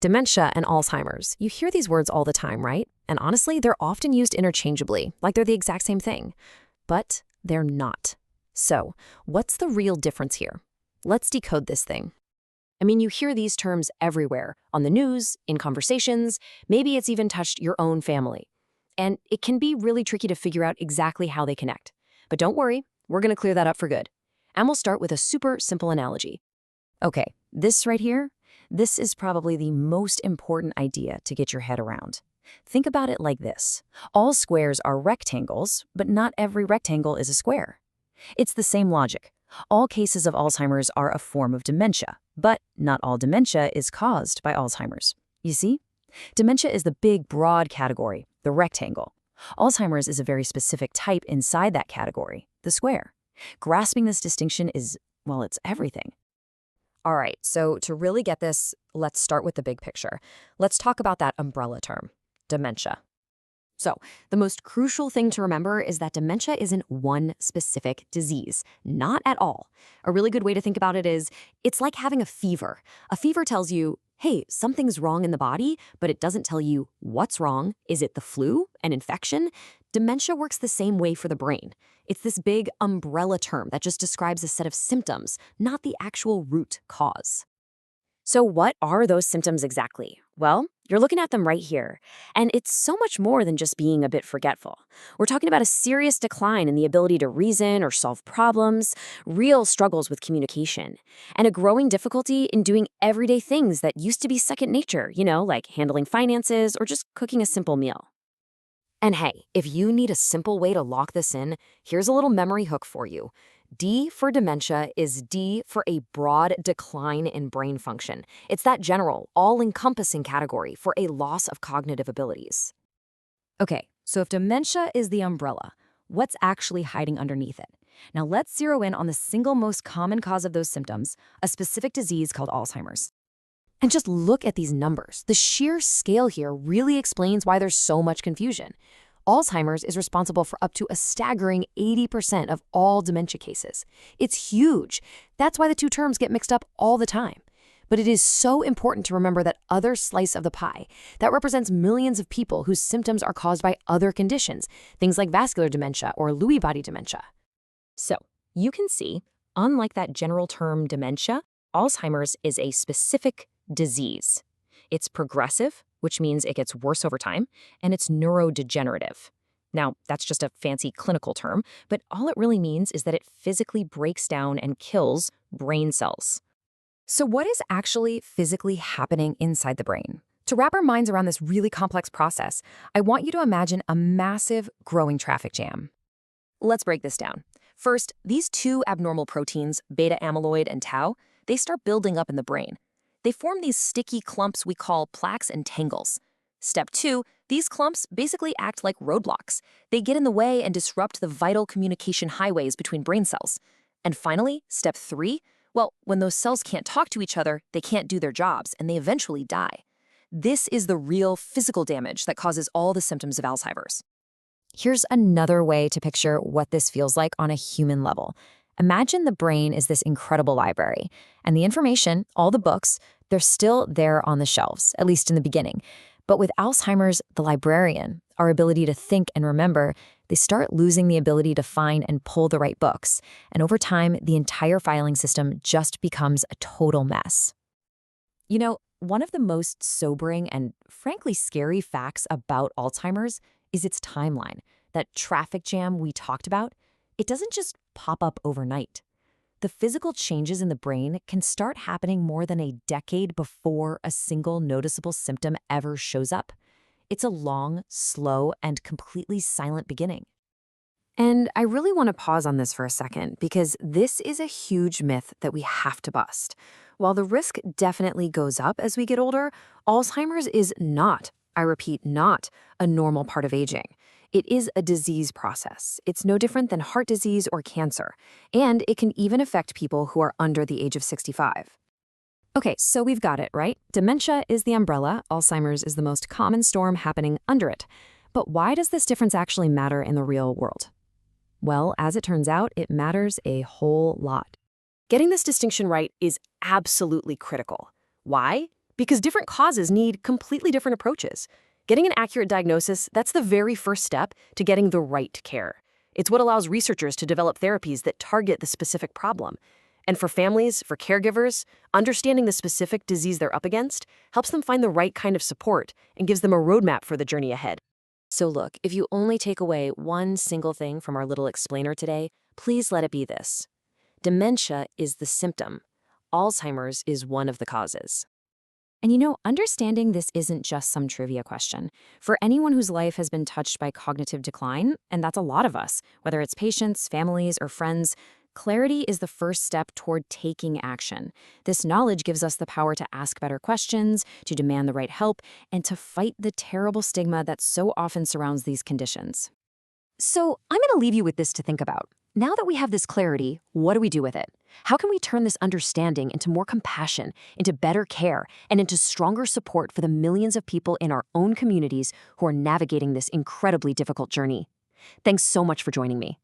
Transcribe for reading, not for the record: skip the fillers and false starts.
Dementia and Alzheimer's. You hear these words all the time, right? And honestly, they're often used interchangeably, like they're the exact same thing. But they're not. So, what's the real difference here? Let's decode this thing. I mean, you hear these terms everywhere, on the news, in conversations, maybe it's even touched your own family. And it can be really tricky to figure out exactly how they connect. But don't worry, we're going to clear that up for good. And we'll start with a super simple analogy. Okay, this right here, this is probably the most important idea to get your head around. Think about it like this. All squares are rectangles, but not every rectangle is a square. It's the same logic. All cases of Alzheimer's are a form of dementia, but not all dementia is caused by Alzheimer's. You see? Dementia is the big, broad category, the rectangle. Alzheimer's is a very specific type inside that category, the square. Grasping this distinction is, well, it's everything. All right, so to really get this, let's start with the big picture. Let's talk about that umbrella term, dementia. So, the most crucial thing to remember is that dementia isn't one specific disease, not at all. A really good way to think about it is, it's like having a fever. A fever tells you, hey, something's wrong in the body, but it doesn't tell you what's wrong. Is it the flu, an infection? Dementia works the same way for the brain. It's this big umbrella term that just describes a set of symptoms, not the actual root cause. So what are those symptoms exactly? Well, you're looking at them right here. And it's so much more than just being a bit forgetful. We're talking about a serious decline in the ability to reason or solve problems, real struggles with communication, and a growing difficulty in doing everyday things that used to be second nature, like handling finances or just cooking a simple meal. And hey, if you need a simple way to lock this in, here's a little memory hook for you. D for dementia is D for a broad decline in brain function. It's that general, all-encompassing category for a loss of cognitive abilities. Okay, so if dementia is the umbrella, what's actually hiding underneath it? Now let's zero in on the single most common cause of those symptoms, a specific disease called Alzheimer's. And just look at these numbers. The sheer scale here really explains why there's so much confusion. Alzheimer's is responsible for up to a staggering 80% of all dementia cases. It's huge. That's why the two terms get mixed up all the time. But it is so important to remember that other slice of the pie that represents millions of people whose symptoms are caused by other conditions, things like vascular dementia or Lewy body dementia. So, you can see, unlike that general term dementia, Alzheimer's is a specific disease. It's progressive, which means it gets worse over time, and it's neurodegenerative. Now, that's just a fancy clinical term, but all it really means is that it physically breaks down and kills brain cells. So what is actually physically happening inside the brain? To wrap our minds around this really complex process, I want you to imagine a massive growing traffic jam. Let's break this down. First, these two abnormal proteins, beta amyloid and tau, they start building up in the brain. They form these sticky clumps we call plaques and tangles. Step 2, these clumps basically act like roadblocks. They get in the way and disrupt the vital communication highways between brain cells. And finally, step 3, well, when those cells can't talk to each other, they can't do their jobs, and they eventually die. This is the real physical damage that causes all the symptoms of Alzheimer's. Here's another way to picture what this feels like on a human level. Imagine the brain is this incredible library, and the information, all the books, they're still there on the shelves, at least in the beginning. But with Alzheimer's, the librarian, our ability to think and remember, they start losing the ability to find and pull the right books. And over time, the entire filing system just becomes a total mess. One of the most sobering and frankly scary facts about Alzheimer's is its timeline. That traffic jam we talked about, it doesn't just pop up overnight. The physical changes in the brain can start happening more than a decade before a single noticeable symptom ever shows up. It's a long, slow, and completely silent beginning. And I really want to pause on this for a second because this is a huge myth that we have to bust. While the risk definitely goes up as we get older, Alzheimer's is not, I repeat, not a normal part of aging. It is a disease process. It's no different than heart disease or cancer, and it can even affect people who are under the age of 65. Okay, so we've got it, right? Dementia is the umbrella, Alzheimer's is the most common storm happening under it. But why does this difference actually matter in the real world? Well, as it turns out, it matters a whole lot. Getting this distinction right is absolutely critical. Why? Because different causes need completely different approaches. Getting an accurate diagnosis, that's the very first step to getting the right care. It's what allows researchers to develop therapies that target the specific problem. And for families, for caregivers, understanding the specific disease they're up against helps them find the right kind of support and gives them a roadmap for the journey ahead. So look, if you only take away one single thing from our little explainer today, please let it be this. Dementia is the symptom. Alzheimer's is one of the causes. And understanding this isn't just some trivia question. For anyone whose life has been touched by cognitive decline, and that's a lot of us, whether it's patients, families, or friends, clarity is the first step toward taking action. This knowledge gives us the power to ask better questions, to demand the right help, and to fight the terrible stigma that so often surrounds these conditions. So I'm going to leave you with this to think about. Now that we have this clarity, what do we do with it? How can we turn this understanding into more compassion, into better care, and into stronger support for the millions of people in our own communities who are navigating this incredibly difficult journey? Thanks so much for joining me.